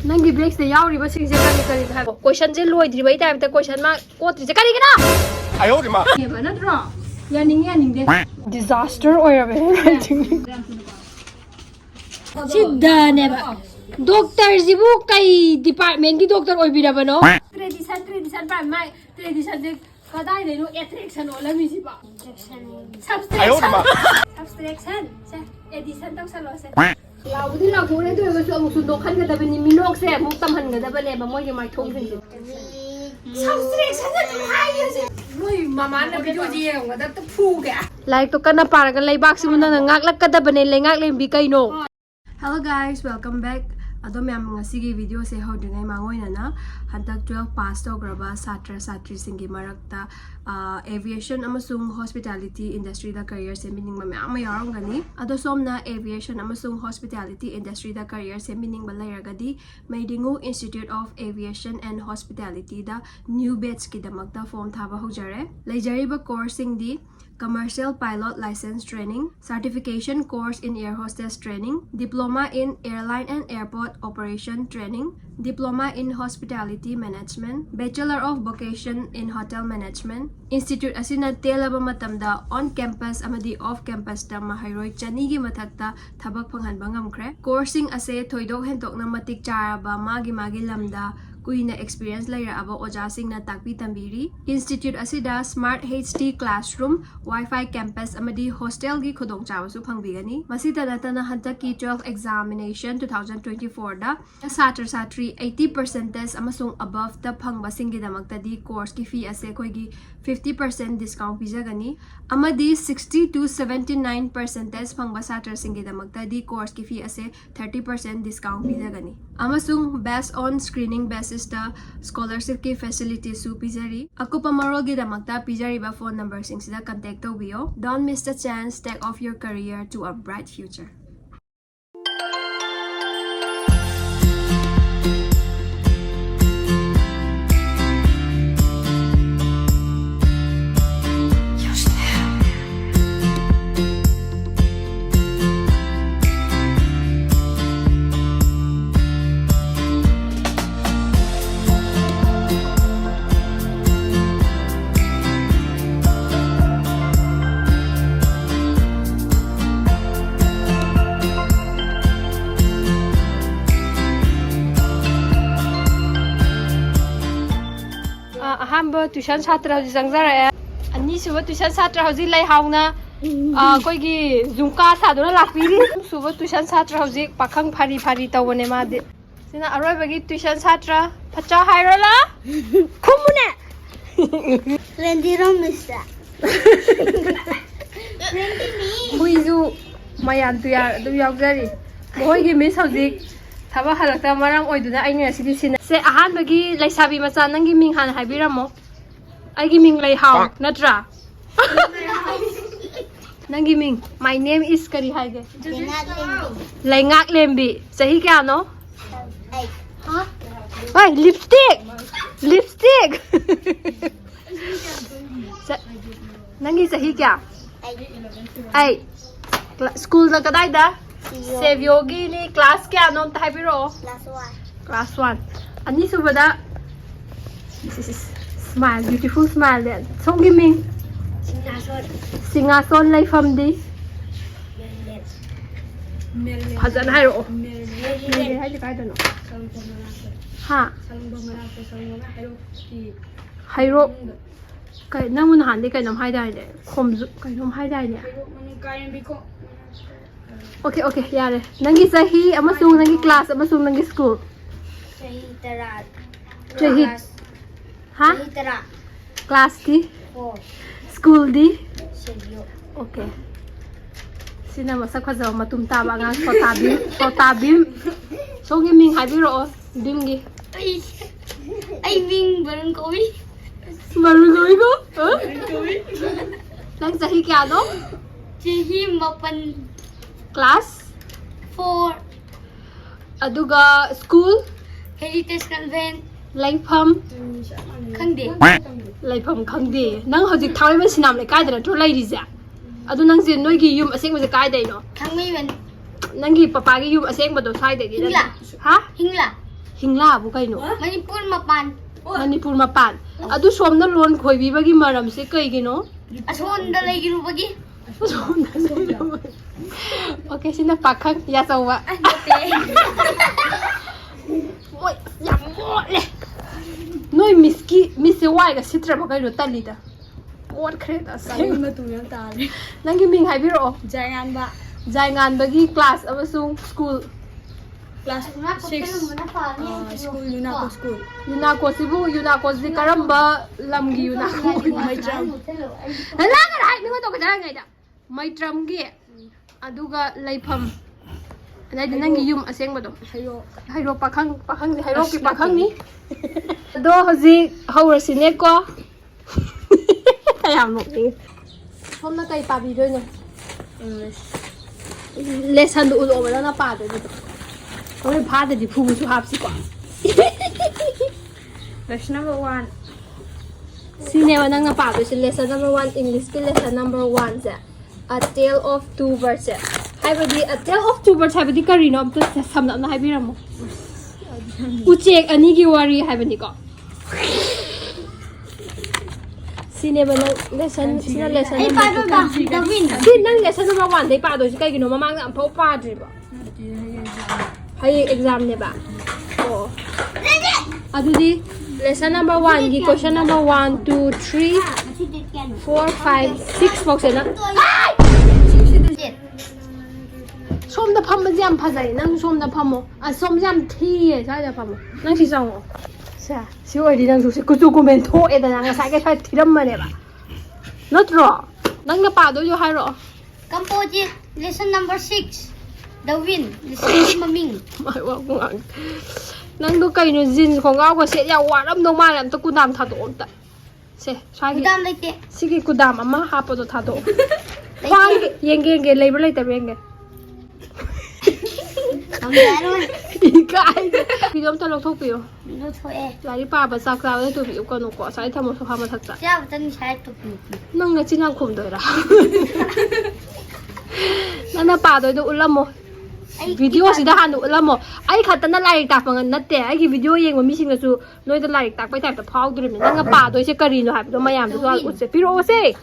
Nangi breaks the yauri ba sing kari kari ha. Question je loi dri bai time ta question ma ko tri je kari kana. Ayo di ma. Ye ba na dra. Ya ning de. Disaster oirabe writing. Sidda ne ba. Doctor jibu kai department ki doctor oibira ba no. Tradition ba mai tradition je kadai de no attraction ola mi ji ba. Subtraction. Subtraction. Addition tau salo se. Laudi la thore to ba so su dokhan ga da bani minok se mu tam han ga da ba le ba moi ge mai thong sin ji. Subtraction da tu hai ye. Moi mama na video ji ye ga da ta phu ga. Like to kana par ga lai bak sim na ngak lak ka da bane le ngak le bi kai no. Hello guys, welcome back. Ado myam ngasigi video se hodingai mangoina na hantak 12 pass tograba satra satri singi marakta aviation amasung hospitality industry da career semining myam yarong gani ado somna aviation amasung hospitality industry da career semining balairagadi Maidingu Institute of Aviation and Hospitality da new batch ki damakta form thaba hojare leijariba course sing di Commercial Pilot License Training, Certification Course in Air Hostess Training, Diploma in Airline and Airport Operation Training, Diploma in Hospitality Management, Bachelor of Vocation in Hotel Management. Institute asina telaba matamda on campus amadi off campus da mahairoi chani gi mathakta thabak phanghanba ngamkhre. Coursing ase thoidok hendok na matik charaba magi lamda kuina experience laira aba oja sing na takpi tambiri. Institute asida smart HD classroom, Wi-Fi campus amadi hostel gi khodong chawa su phangbigani. Masita natana hantaki 12 examination 2024 da satra satri 80% amasung above the phangba singi damakta di course ki fee ase koi gi 50% discount pijagani. Amadi 60 to 79% phangba satra singi damakta di course ki fee ase 30% discount pijagani. Amasung based on screening basis da scholarship ki facility su pijari. Akupa marol gi damakta pijari ba phone number sing sida contact tobiyo. Don't miss the chance, take off your career to a bright future. Ahamba tuition satra hoji sangjara ani suba tuition satra hoji lai hauna koi gi zumka sa dona lakpiri suba tuition satra hoji pakhang phari tawone ma de sina aroi bagi tuition satra phacha hairala khumune Rendiro misa huizu mayan tu ya du yaugari moi gi miss hoji thaba halakta marang oiduna aina sidi sina se ahan bagi laisabi macha nangi ming han haibiramo Agi ming lai hao natra Nangi ming my name is kari haige lai ngak lembi sahi kya no ha oi lipstick Nangi sahi kya ai school da kadai da sevyogi ni class kya no tai biro class 1 ani subada this is smile, beautiful smile then. Song giming. Singason lai fam di. Hazan hairo. Hai di kai da no. Ha. Hairo. Kai namun han di kai nam hai dai ne. Khom kai nam hai dai ne. Okay, yare. Nangi sahi amasung nangi class amasung nangi school. Sahi tara. Sahi ha? Class di? 4. School di? Sevyo. Okay. Sina masak khajaw matum taba nga sotabim. Songi ming habiro dimgi. Ay ming barang kowi. Barang kowi ko? Nang sahi kya no? Sahi mapan. Class? 4. Aduga school? Heritage Convent. Laifam? Khangde. Laifam khangde. Nang hojik thawai ma sinam le kai da to lai ri ja. Adu nang je noi gi yum aseng ma je kai dai no. Khangmei ban. Nang gi papa gi yum aseng ma do sai de gi. Hingla. Ha? Hingla. Hingla bu kaino. Manipur mapan. Manipur mapan. Adu somna lon khoibibagi maram se kaigino. Asonda leigirubagi. Okay, sina pakhang ya sawa. Oi, ya mole. Noi miss wai ga sitra ba kaino talida. What creda sa. Nangi ming haibiro. Jaingan bagi class amasung school. Class 6 school Yunako sibu Yunako si karamba lamgi Yunako Maitram. Hala ka rai ningo to ka jara ngai da. Maitram gi aduga laifam. Anai nangi yum aseng ba do. Hairo pakhang ni hairo ki pakhang ni. Do hoji haurasine ko. Ayam nok ni. Homna kai pa bi do ne. Lesson do ulo ba na pa do. Oi phada di phu su hap si ko. Lesson number 1 Sine wa nang na pa do si lesson number 1 English ki lesson number 1 se. A tale of two birds se. Haibadi a tale of two birds haibadi kari no to samna na haibiramo. Uchek ani gi wari haibani ko. Sine ba lesson sina lesson Ay paano ba? The wind. Sin nang lesson number 1 dai pa do si kai gi no mamang am phau pa dri ba. Hay exam ne ba? Oh. Adudi lesson number 1 gi question number 1 2 3 4 5 6 box na. Somda pham jam phajai nang somda phamo. A som jam thi e sa ja phamo. Nang si sang o. Sa si oi di nang su ku tu comment tho e da nang sa ke thai thiram ma ne ba. Notro. Nang na pa do yo hai ro. Composite lesson number 6. The wind. Lesson maming. Mai wa ku ang. Nang do kai no jeans khong aw ko set ya wa ram no ma lam to ku dam tha do om ta. Se sa gi Udam like. Sige ku dam ama ha pa do tha do. Wang yenge labor lai ta benge. Ang daro. Ikai. Video ta lok thok piyo. No thoe. Lari pa ba sak sa to piyo ko no ko sai thamo so ha ma thak ta. Ja tan sai to pi. Nang na chinang khum do ra. Nana pa do ulam mo. Video sida han do ulam mo. Ai khata na lai ta pangan natte. Ai gi video yeng mo mi sing su noi da lai tak pai ta phau du ni. Nang pa do se kari no ha do mayam do so ut se piro se.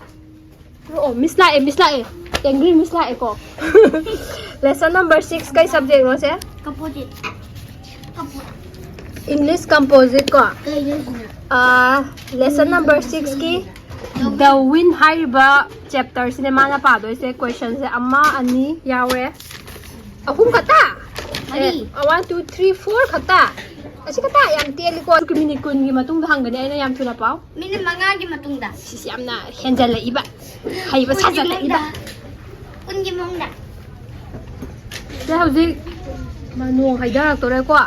Oh, miss la e. Angry miss la e ko. Lesson number 6 kai subject no se? Composite. English composite ko. Lesson number 6 ki The Wind haiba chapter sine mana pa do se question se amma ani yawe. Ahum kata. Mali. 1 2 3 4 kata. Asi kata yam teli ko ku minute kun gi matung hang gani aina yam tuna pau. Minit manga gi matungda. Sisi amna henjal la iba. Haiba sajal la iba. Kun gi mongda. Da hauji manuang haidar to re ko.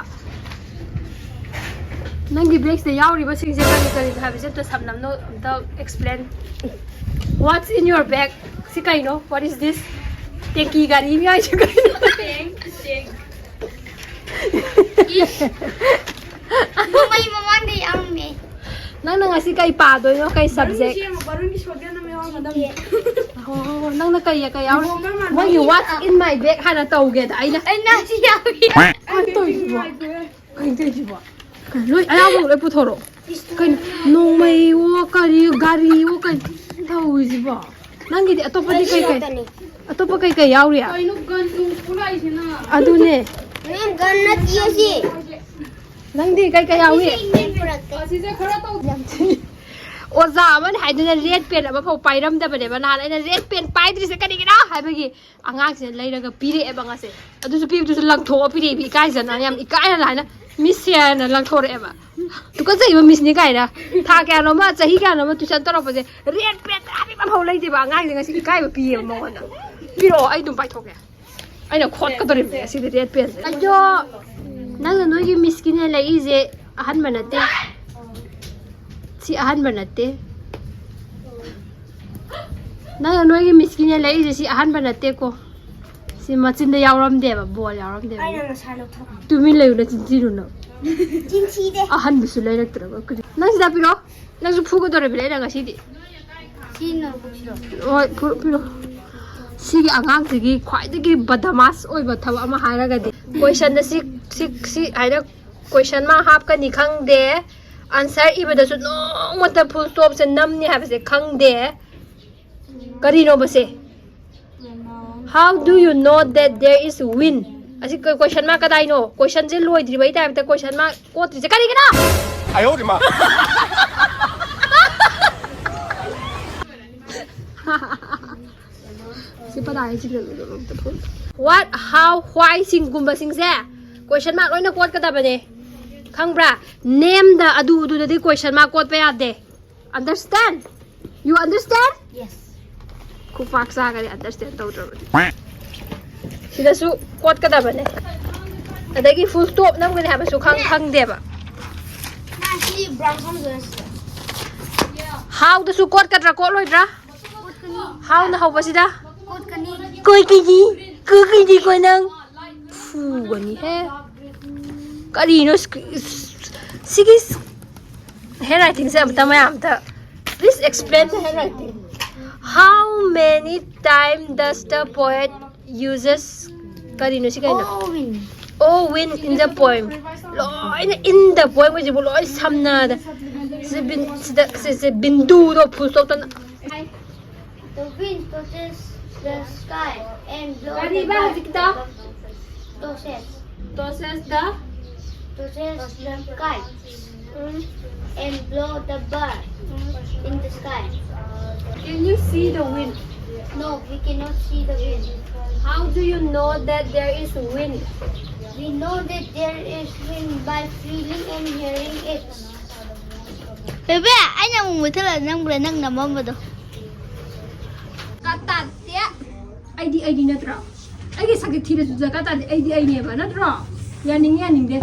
Nangi breaks the yauri ba sing se kari have it to samnam no to explain. What's in your bag? Si kai no? What is this? Teki gari mi ai kai no. Ano may mamandi ang me. Nang nang si kai pa do no kai subject. Oh, nang na kai yauri. When you what's in my bag hana tawge da ai na. Ay na si yawi. Toy ba. Kai toy ba. Loi ayaw mo puthoro. Kai no mai wo kari gari wo kai tawji ba. Nangi di atopa di kai. Atopa kai yauri a. Ay no gan yung kulay sina. Adune. Ngayon ganat yasi. Nang di kai yauri. Asi se khara to Oza man haiduna red pen aba phau pairam da bane bana aina red pen paidri se kani gina haibagi angang se leiraga pire e banga se adu su pi du su langtho pire bi kai jana yam ikai na na miss ya na langtho re ba tu ka sai ba miss ni kai na tha kya no ma chahi kya no ma tuition taro pa je red pen abi ba phau lai de ba angang se ngasi ikai ba pi e mo na piro ai dum pai thoke aina khot ka dore me si red pen se ajo nang no gi miss ki ne lai je ahan manate si ahan banate na no gi miskin ya lai si ahan banate ko si machin da yawram de ba bol yawram de Ay na salo to. tumi lai na chinchiru na Jinchi de. ahan bisu lai rak tra ko na si da piro na su phugo dore bile na si di Sino buchiro. oi piro si gi angang si gi khwai de gi badamas oi ba thaba ama haira ga de question da si haira question mark hapkani khangde answer ibadasu nongmata full stop se namni habase khangde karino base how do you know that there is wind asi question mark kadai no question je loi dri bai time ta question mark ko tri je kari kana ayo de ma si padai ji what how why sing gumba sing se question mark loina quote kada bane khangbra name the adu the question mark quote pa yade understand you understand Yes. ku pak sa ga understand to sida su quote kada bane adagi full stop nam ga ha ba su khang de ba Actually, brown comes how the su quote kadra ko loidra how na how ba sida Code kani. koi ki ji koi nang fu ga ni he kari no sigis handwriting se amta mayam ta please explain the handwriting how many times does the poet uses kari no sikai na oh win in the poem in the poem which is loi samna da se bindu do full stop tan The wind touches the sky and blows Kari the ba bird. dikta Touches tosses the sky and blow the bird in the sky. can you see the wind No, we cannot see the wind. how do you know that there is wind We know that there is wind by feeling and hearing it. Bebe, anh là một thứ là năng nằm ôm vào đó. kata tia id natra ai sakit thira ju kata id ne ba natra yaning de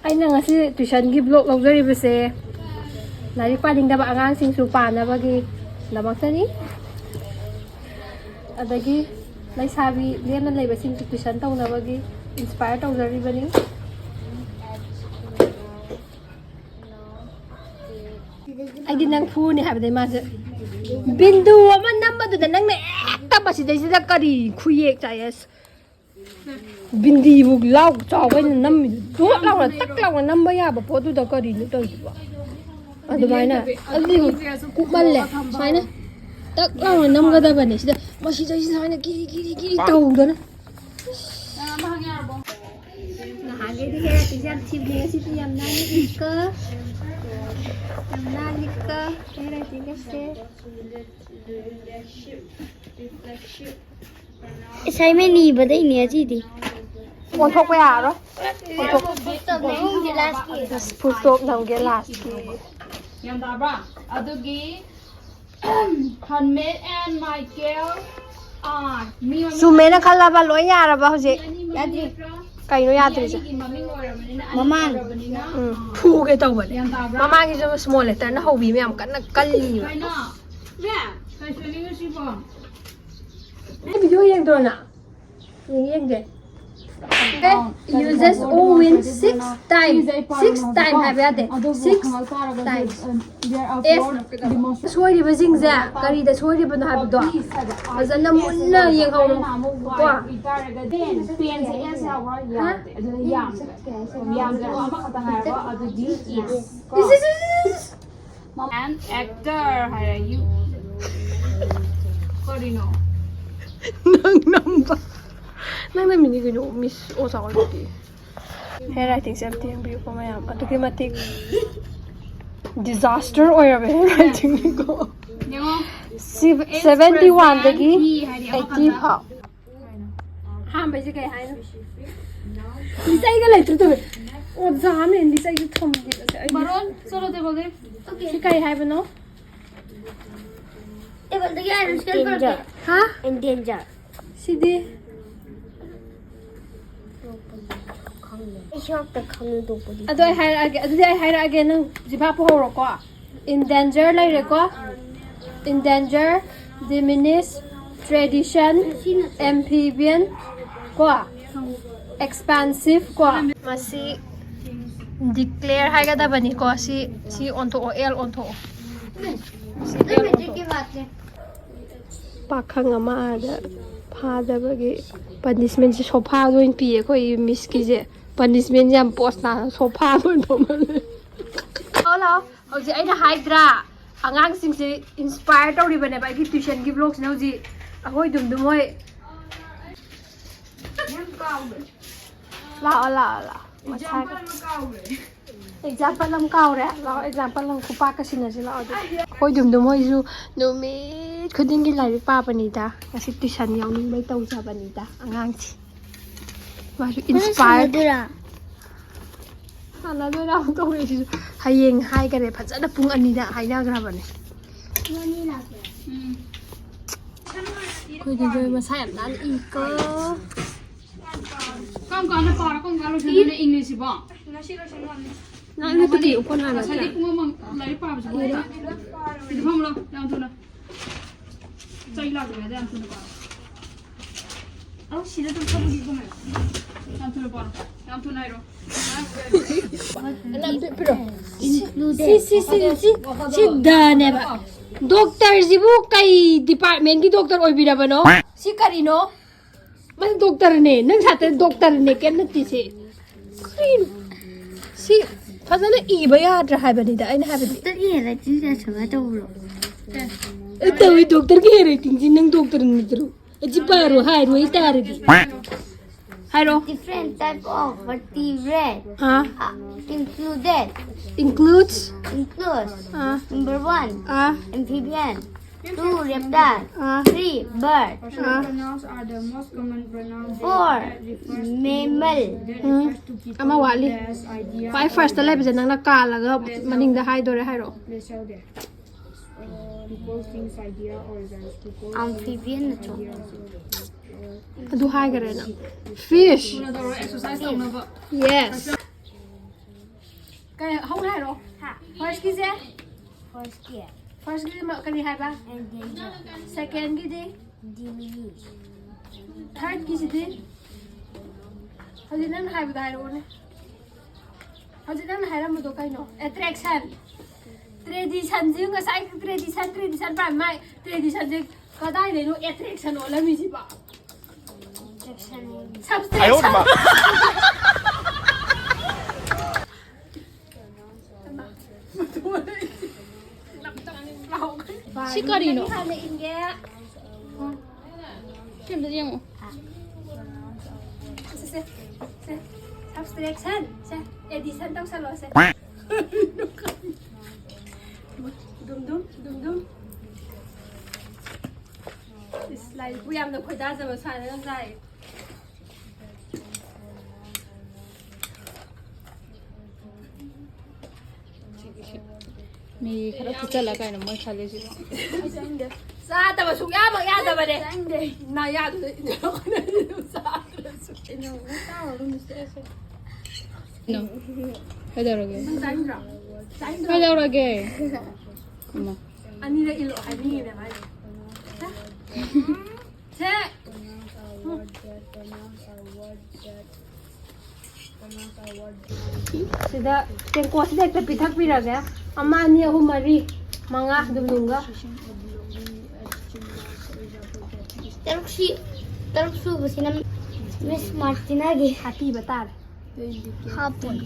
ai na ngasi tuition gi blog logari bese lari paling da ba angang sing su pa na bagi labak tani adagi lai sabi lena lai basing tuition taw na bagi inspire taw jari bani ai din nang fu ni habde ma se bindu ama number du da nang ne ta ba si dai da kari khuyek cha yes bindi bu lau cha wai nam do lau na tak lau na number ya ba po du da kari ni to ba adu mai na adi ku mal le sai na tak lau na nam ga da ba ni si da ma si dai sai na kiri tau da na na ha ge di ke ti jan chim ni si ti yam na ni ka Nalika, era tiga se. Sai में नहीं बताई नहीं अच्छी थी. Con thok ya ro. Con thok. Stop नहीं ये last की. Full stop nang ge last ki. Yang tabra. Adugi handmade and my girl. Mi Sume na khala ba lo ya ra ba hoje. Yadri. Kai no ya tri ja. Mamang. Phu ge taw ba. Mama gi jo small letter na hobi me am kan na kalli ba. Ai video yang do na. Yang ge. Uses O win 6 times. 6 times have ya de. 6 times. Soi di basing za. Kari da soi di ba no have do. Azana munna yang haw ko. Pen se es ya wa ya. Yam da ama kata nga ba adugi is. This. And actor hai you. Korino. Nang namba. Nang mini gino miss o sa ko di. Handwriting safety ang view ko mayam. Ato kay matik disaster or handwriting ko. 71 dagi 80 pa. Ham ba si kay hay no. Lisay ka lang to. O jam en lisay ko thom di. Baron solo te boge. Si kay hay ba no? ये बोलते क्या है scale करके. Ha? In danger. Sidi. Ishak tak kami do pudi. Ado ay hire again ng jiba po horo ko. In danger lai re ko. In danger, diminish, tradition, amphibian ko. Expansive ko. Masi declare hay kada bani ko si onto o l onto. Si l onto. की बात है. Pakhang ama ada. ꯐꯥꯗꯕꯒꯤ ꯄꯅꯤꯁꯃꯦꯟꯁꯦ ꯁꯣꯐꯥꯗ ꯑꯣꯏꯅ ꯄꯤꯌꯦ ꯑꯩꯈꯣꯏ ꯃꯤꯁꯀꯤꯁꯦ punishment ꯌꯥꯝ ꯄꯣꯁ ꯇꯥꯅ ꯁꯣꯐꯥꯗ ꯑꯣꯏꯅ ꯐꯝꯍꯜꯂꯦ ꯂꯥꯛꯑꯣ ꯂꯥꯛꯑꯣ ꯍꯧꯖꯤꯛ ꯑꯩꯅ ꯍꯥꯏꯗ꯭ꯔꯥ ꯑꯉꯥꯡꯁꯤꯡꯁꯦ ꯏꯟꯁꯄꯥꯌꯔ ꯇꯧꯔꯤꯕꯅꯦꯕ ꯑꯩꯒꯤ ꯇ꯭ꯋꯤꯁꯟꯒꯤ ꯕ꯭ꯂꯣꯛꯁꯤꯅ ꯍꯧꯖꯤꯛ ꯑꯩꯈꯣꯏ ꯗꯨꯝꯗꯨꯝ ꯍꯣꯏ ꯂꯥꯛꯑꯣ ꯂꯥꯛꯑꯣ ꯂꯥꯛꯑꯣ ꯑꯦꯛꯖꯥꯝꯄꯜ ꯑꯃ ꯀꯥꯎꯔꯦ ꯂꯥꯛꯑꯣ ꯑꯦꯛꯖꯥꯝꯄꯜ ꯑꯃ ꯈꯨꯄꯥꯛꯀ ꯁꯤꯟꯅꯁꯤ ꯂꯥꯛꯑꯣ ꯑꯗꯨꯗꯤ ꯑꯩꯈꯣꯏ ꯗꯨꯝꯗꯨꯝ ꯍꯣꯏꯁꯨ ꯅꯨꯃꯤꯠ ꯈꯨꯗꯤꯡꯒꯤ ꯂꯥꯏꯔꯤꯛ ꯄꯥꯕꯅꯤꯗ ꯉꯁꯤ ꯇ꯭ꯋꯤꯁꯟ ꯌꯥꯎꯅꯤꯡꯕꯩ ꯇꯧꯖꯕꯅꯤꯗ ꯑꯉꯥꯡꯁꯤ ꯃꯥꯁꯨ ꯏꯟꯁꯄꯥꯌꯔ ꯁꯥꯟꯅꯗꯣꯏꯔꯥ ꯑꯃꯨꯛ ꯇꯧꯔꯦ ꯁꯤꯁꯨ ꯍꯌꯦꯡ ꯍꯥꯏꯈꯔꯦ ꯐꯖꯅ ꯄꯨꯡ 2ꯗ ꯍꯥꯏꯅꯈ꯭ꯔꯕꯅꯦ ꯑꯩꯈꯣꯏꯗꯤ ꯃꯁꯥ ꯌꯥꯝ ꯅꯥꯟꯅ ꯏꯀꯣ ꯀꯔꯝ ꯀꯥꯟꯗ ꯄꯥꯔ ꯀꯔꯝ ꯀꯥꯟꯗ ꯂꯣꯏꯁꯤꯟꯗꯣꯏꯅꯣ ꯏꯪꯂꯤꯁꯁꯤꯕꯣ ꯅꯪ ꯂꯩꯇꯗꯤ ꯎꯄꯣꯟ ꯍꯥꯏꯕ ꯉꯁꯥꯏꯗꯤ ꯄꯨꯡ ꯑꯃ ꯂꯥꯏꯔꯤꯛ ꯄꯥꯕꯁꯤꯕꯣ ꯁꯤꯗ ꯐꯝꯃꯨꯂꯣ ꯌꯥꯝ ꯊꯨꯅ ꯆꯩ ꯂꯥꯛꯇ꯭ꯔꯤꯉꯩꯗ ꯌꯥꯝ ꯊꯨꯅ ꯄꯥꯔꯣ ꯑꯧ ꯁꯤꯗ ꯑꯗꯨꯝ ꯐꯝꯃꯒꯦ ꯀꯃꯥꯏꯅ ꯌꯥꯝ ꯊꯨꯅ ꯄꯥꯔꯣ ꯌꯥꯝ ꯊꯨꯅ ꯍꯥꯏꯔꯣ ꯁꯤ ꯗꯅꯦꯕ ꯗꯣꯛꯇꯔꯁꯤꯕꯨ ꯀꯩ ꯗꯤꯄꯥꯔꯠꯃꯦꯟꯒꯤ ꯗꯣꯛꯇꯔ ꯑꯣꯏꯕꯤꯔꯕꯅꯣ ꯁꯤ ꯀꯔꯤꯅꯣ ꯃꯥꯁꯤ ꯗꯣꯛꯇꯔꯅꯦ ꯅꯪ ꯁꯥꯇ꯭ꯔ ꯗꯣꯛꯇꯔꯅꯦ ꯀꯩꯝ ꯅꯠꯇꯦꯁꯦ ꯀꯔꯤꯅꯣ ꯁꯤ ꯐꯖꯅ ꯏꯕ ꯌꯥꯗ꯭ꯔꯥ ꯍꯥꯏꯕꯅꯤꯗ ꯑꯩꯅ ꯍꯥꯏꯕꯗꯤ ꯇꯧꯏ ꯗꯣꯛꯇꯔꯒꯤ ꯍꯦꯟꯔꯥꯏꯇꯤꯡꯁꯤ ꯅꯪ ꯗꯣꯛꯇꯔ ꯅꯠꯇ꯭ꯔꯣ ꯑꯩꯁꯤ ꯄꯥꯔꯣ ꯍꯥꯏꯔꯣ ꯑꯩ ꯇꯥꯔꯗꯤ ꯍꯥꯏꯔꯣ Different type of vertebrate included includes includes number 1 amphibian 2 reptile 3 bird Pronouns are the most common pronouns 4 mammal ꯑꯃ ꯋꯥꯠꯂꯤ ꯈ꯭ꯋꯥꯏ ꯐꯥꯔꯁꯇ ꯂꯩꯕꯁꯦ ꯅꯪꯅ ꯀꯥꯜꯂꯒ ꯃꯅꯤꯡꯗ ꯍꯥꯏꯗꯣꯔꯦ ꯍꯥꯏꯔꯣ amphibian ꯅꯠꯇ꯭ꯔꯣ ꯑꯗꯨ ꯍꯥꯏꯈꯔꯦ ꯅꯪ fish exercise ꯇꯧꯅꯕ yes ꯀꯩ ꯍꯧꯅ ꯍꯥꯏꯔꯣ ꯐꯥꯔꯁꯀꯤꯁꯦ ꯐꯥꯔꯁꯀꯤꯁꯦ ꯀꯔꯤ ꯍꯥꯏꯕ ꯁꯦꯀꯦꯟꯒꯤꯗꯤ ꯊꯥꯔꯠꯀꯤꯁꯤꯗꯤ ꯍꯧꯖꯤꯛ ꯅꯪꯅ ꯍꯥꯏꯕꯗꯣ ꯍꯥꯏꯔꯛꯑꯣꯅꯦ ꯍꯧꯖꯤꯛ ꯅꯪꯅ ꯍꯥꯏꯔꯝꯕꯗꯣ ꯀꯩꯅꯣ ꯑꯦꯇ꯭ꯔꯦꯛꯁꯟ ꯇ꯭ꯔꯦꯗꯤꯁꯟꯁꯤ ꯉꯁꯥꯏ ꯇ꯭ꯔꯦꯗꯤꯁꯟ ꯄꯥꯏ ꯃꯥꯏ ꯇ꯭ꯔꯦꯗꯤꯁꯟꯁꯦ ꯀꯗꯥꯏꯗꯩꯅꯣ ꯑꯦꯇ꯭ꯔꯦꯛꯁꯟ ꯑꯣꯜꯂꯝꯃꯤꯁꯤꯕ Subtraction. ꯁꯤ ꯀꯔꯤꯅꯣ ꯍꯥꯟꯅ ꯏꯟꯒꯦ ꯁꯤꯝꯇ ꯌꯦꯡꯉꯣ ꯁꯦ subtraction ꯁꯦ addition ꯇꯧꯁꯜꯂꯣ ꯁꯦ ꯗꯨꯝ ꯏꯁ ꯂꯥꯏꯔꯤꯛꯄꯨ ꯌꯥꯝꯅ ꯈꯣꯏꯗꯥꯖꯕ ꯁꯥꯟꯅ ꯉꯁꯥꯏ ꯃꯤ ꯈꯔ ꯐꯨꯠꯆꯜꯂ ꯀꯥꯏꯅ ꯃꯣꯏ ꯈꯜꯂꯤꯁꯤꯕꯣ ꯆꯥꯗꯕ ꯁꯨꯛꯌꯥꯃꯛ ꯌꯥꯗꯕꯅꯦ ꯅꯥ ꯌꯥꯗꯕ ꯆꯥꯗ꯭ꯔꯁꯨ ꯀꯩꯗꯧꯔꯒꯦ ꯆꯥꯅꯤꯡꯗ꯭ꯔꯣ ꯀꯩꯗꯧꯔꯒꯦ ꯑꯅꯤꯔꯛ ꯏꯜꯂꯣ ꯍꯥꯏꯅꯤꯡꯉꯤꯅꯦ ꯃꯥꯏꯁꯦ ꯁꯦ ꯁꯤꯗ ꯇꯦꯡꯀꯣꯠꯁꯤꯗ ꯍꯦꯛꯇ ꯄꯤꯊꯛꯄꯤꯔꯒꯦ 1 2 3 4 5 ꯗꯨꯝꯗꯨꯝꯒ ꯇꯔꯨꯛ ꯁꯨꯕꯁꯤꯅ ꯃꯤꯁ ꯃꯥꯔꯇꯤꯅꯥꯒꯤ ꯍꯥꯞꯄꯤꯕ ꯇꯥꯔꯦ ꯍꯥꯞꯄꯣꯏ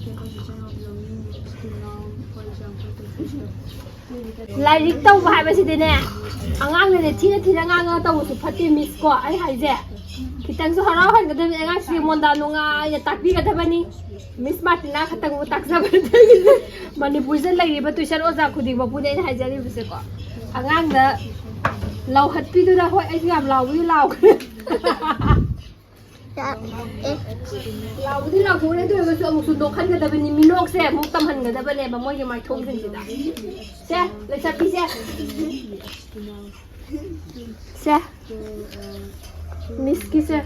ꯂꯥꯏꯔꯤꯛ ꯇꯧꯕ ꯍꯥꯏꯕꯁꯤꯗꯤꯅꯦ ꯑꯉꯥꯡꯅꯅꯦ ꯊꯤꯅ ꯉꯥꯡꯉꯒ ꯇꯧꯕꯁꯨ ꯐꯠꯇꯦ ꯃꯤꯁ ꯀꯣ ꯑꯩ ꯍꯥꯏꯁꯦ ꯈꯤꯇꯪꯁꯨ ꯍꯔꯥꯎꯍꯟꯒꯗꯕꯅꯤ ꯑꯉꯥꯡꯁꯤꯡ ꯃꯣꯟꯗꯥ ꯅꯨꯡꯉꯥꯏꯅ ꯇꯥꯛꯄꯤꯒꯗꯕꯅꯤ ꯃꯤꯁ ꯃꯥꯔꯇꯤꯅꯥ ꯈꯛꯇꯪꯕꯨ ꯇꯥꯛꯆꯕꯅꯤ ꯃꯅꯤꯄꯨꯔꯁꯤꯗ ꯂꯩꯔꯤꯕ ꯇ꯭ꯋꯤꯁꯟ ꯑꯣꯖꯥ ꯈꯨꯗꯤꯡꯃꯛꯄꯨꯅꯦ ꯑꯩꯅ ꯍꯥꯏꯖꯔꯤꯕꯁꯦꯀꯣ ꯑꯉꯥꯡꯗ ꯂꯥꯎꯍꯠꯄꯤꯗꯨꯅ ꯍꯣꯏ ꯑꯩꯁꯨ ꯌꯥꯝ ꯂꯥꯎꯕꯗꯤ ꯂꯥꯎꯈ꯭ꯔꯦ ꯂꯥꯎꯕꯗꯤ ꯂꯥꯎꯊꯣꯛꯑꯦ ꯑꯗꯨ ꯑꯣꯏꯔꯒꯁꯨ ꯑꯃꯨꯛꯁꯨ ꯅꯣꯛꯍꯟꯒꯗꯕꯅꯤ ꯃꯤꯅꯣꯛꯁꯦ ꯑꯃꯨꯛ ꯇꯝꯍꯟꯒꯗꯕꯅꯦꯕ ꯃꯣꯏꯒꯤ ꯃꯥꯏꯊꯣꯡꯁꯤꯡꯁꯤꯗ ꯁꯦ ꯂꯩꯁꯥꯕꯤꯁꯦ ꯁꯦ 미스키스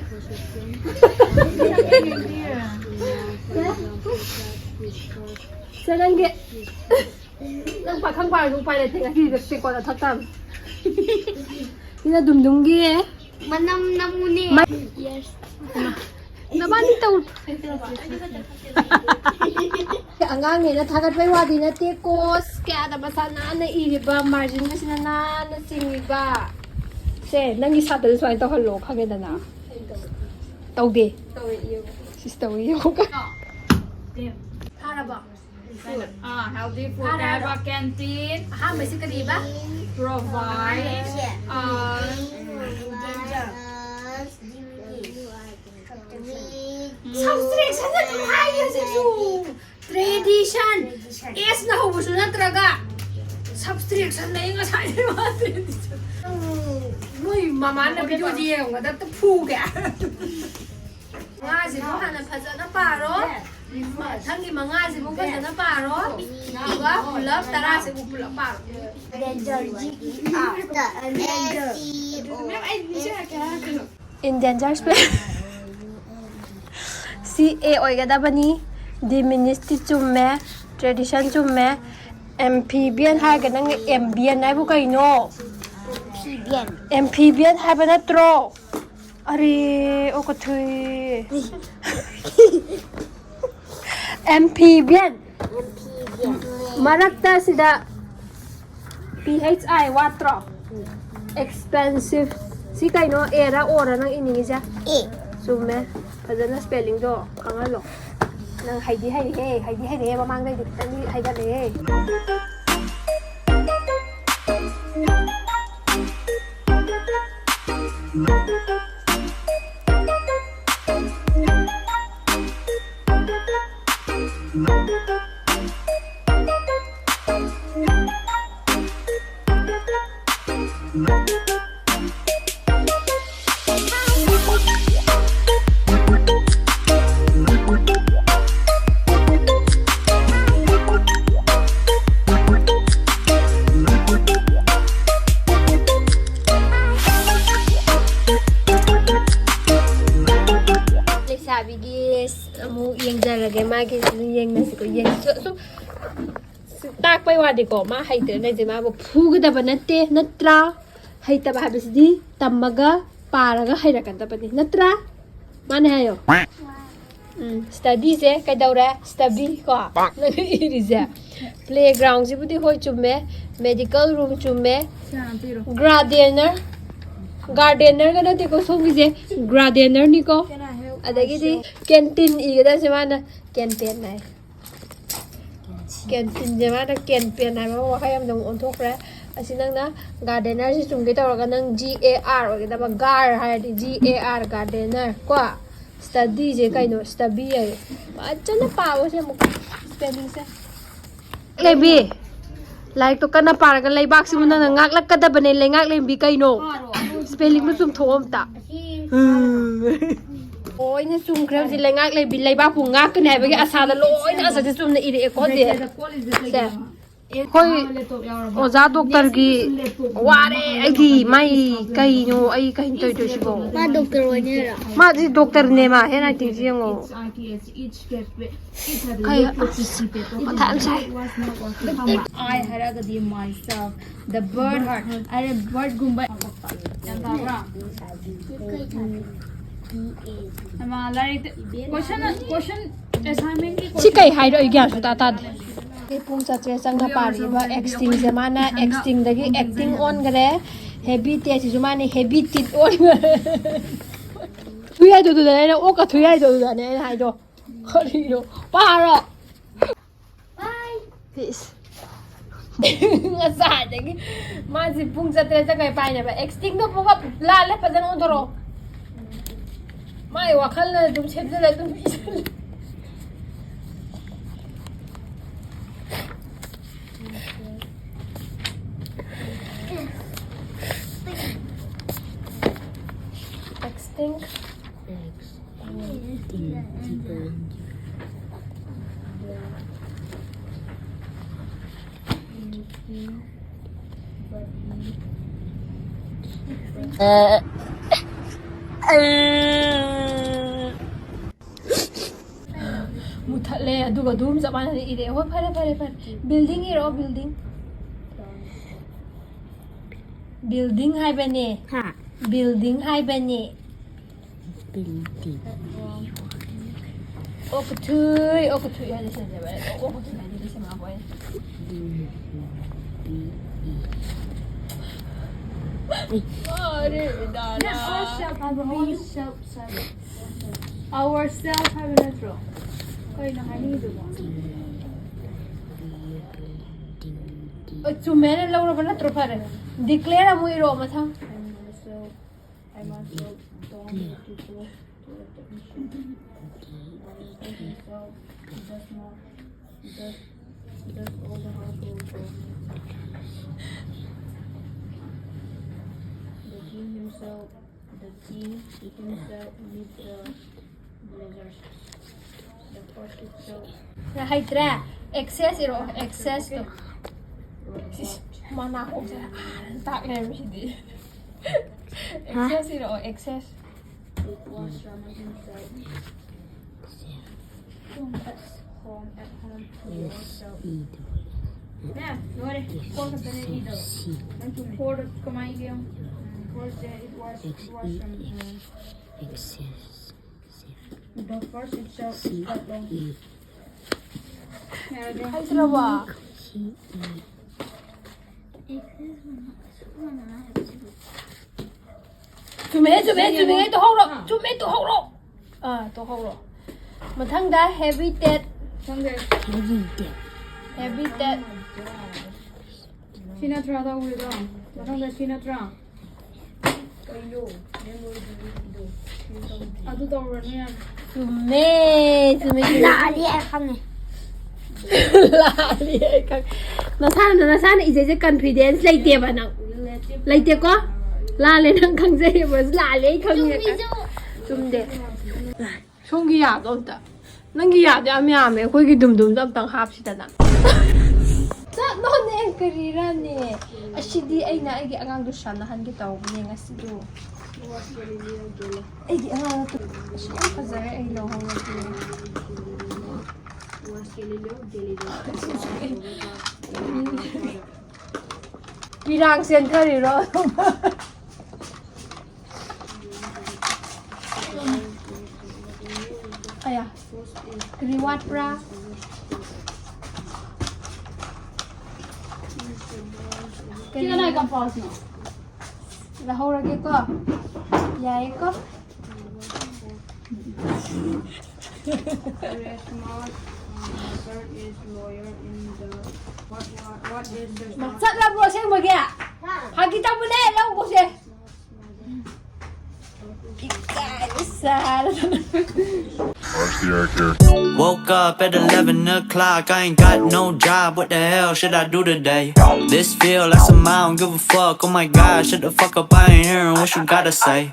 사랑해 난 박한 거 알고 빨리 내가 이렇게 거다 탔다 그냥 dumdum기 Manam na muni. Yes. Naman ito. Angang tagat may wadi na tikos kaya na basa na iriba margin kasi na singiba. 세 낭이 사들 수아이 또 할로 하게다나 떠게 시스터 이거가 알아봐 healthy food Awaba canteen 한 메시 그리바 provide subtraction na tumayo sa tradition is na hubuso na talaga subtraction na yung asahin mga tradition Uy, mama na video diye nga dapat puga. Nga si mo hanan paja na paro. Tangi mga si mo paja na paro. Diba? Pulap tara si mo pulap paro. Endanger species. Si oijaaba ni diminished chumme tradition chumme amphibian hai ka nang amphibian ai bu kaino. Amphibian hai ba natro are o ko thui amphibian marakta sida PHI watro expensive si kaino era ora nang iningi siya sume fazana spelling do kangalo nang haidi he mamang dai ditani haida le sabi guys mo yang jalagay magi yang nasi ko yang so tak pai wadi ko ma haite na je ma bo phugda banate natra haita ba habisdi tamaga paraga hairakan ta pati natra mane hayo study se kaidaura study ko iriza playground sibudi hoi chumme medical room chumme gardener ga nate ko sogi je gardener ni ko adagidi canteen igada semana campaign nai canteen semana campaign nai ma wakayam dong onthokra asinang na gardener si chungge tawraga nang GAR ogida ba gar hayadi GAR gardener ko study je kaino study ai achana pawo se muk spelling se lebi like to kana paraga leibak simuna ngak lakada bane lengak lembi kaino spelling mu sum thom ta ôi nó sung kêu gì lại ngác lại bị lại bao phủ ngác cái này với cái asa đó lỗi nó asa thì sung này để có gì khôi ở giá doctor gì qua đây ai thì may cây nhô ai cây tôi tôi xí bộ Ma doctor wanya ra. mà gì doctor này mà thế này thì riêng ngô cây có thảm sai I had a day myself the bird heart I had bird gumba question assignment chỉ cây hay rồi kìa chúng ta ta cái phung sa tre sang na pari ba acting zamana acting dagi acting on gare heavy te si zumani heavy tit on thui ai do do ne o ka thui ai do do ne hai do khori do pa ro bye peace nga sa dagi ma si phung sa tre sa kai pai ne ba acting do po ka la le pa jan on doro mai wa khal na dum chep la dum Extinct. Muthale aduga dum zamana ni ide ho phare building iro building hai bane ha building hai bane building okuthui hai se ba okuthui hai se ma boy Ourselves 하면 해줘. 거의 나 하니도 뭐. Chumene laura bana tropare. Declare mo iro mathang. I myself don't need to go to a technician. Myself does not does all the household chores. The team himself needs the blazers. The force itself. Na haitra excess iro excess to. Mana ko sa tak le mi di. Excess iro excess. It was Rama himself. Home at home to yourself. Yeah, nuore. Por ka tane ido. Nanti por kamai gyo. Por it was from the force itself got long. Haitra ba. Chumene to horo. Chumene to horo. To horo. Mathang da habitat. Habitat. Sinatra da ulido. Matang Sinatra. Adu tawrani yan. Chume. Lali ay kami. Lali ay kang. Nasana isa confidence laite ba nang? Laite ko? Lali nang kang say was lali kang ya ka. Chumde. Songi ya donta. Nangi ya ja myame khoi gi dum dam tang hap sida na. Sa no ne karira ne. Ashidi ay na ay angang du sanahan gi taw ne ngasidu. Ay gi angang to. Fazare ay lo ho Pirang center iro. Aya. Kriwat pra. Kaya na ikang pause no. Lahora ke ko. Yai ko. Is lawyer in the what is the Maksat lah bro saya bagi ah. Ha kita boleh lah ko se. Woke up at 11 o'clock, I ain't got no job, what the hell should I do today? This feel like some I don't give a fuck, oh my god, shut the fuck up, I ain't hearing what you gotta say.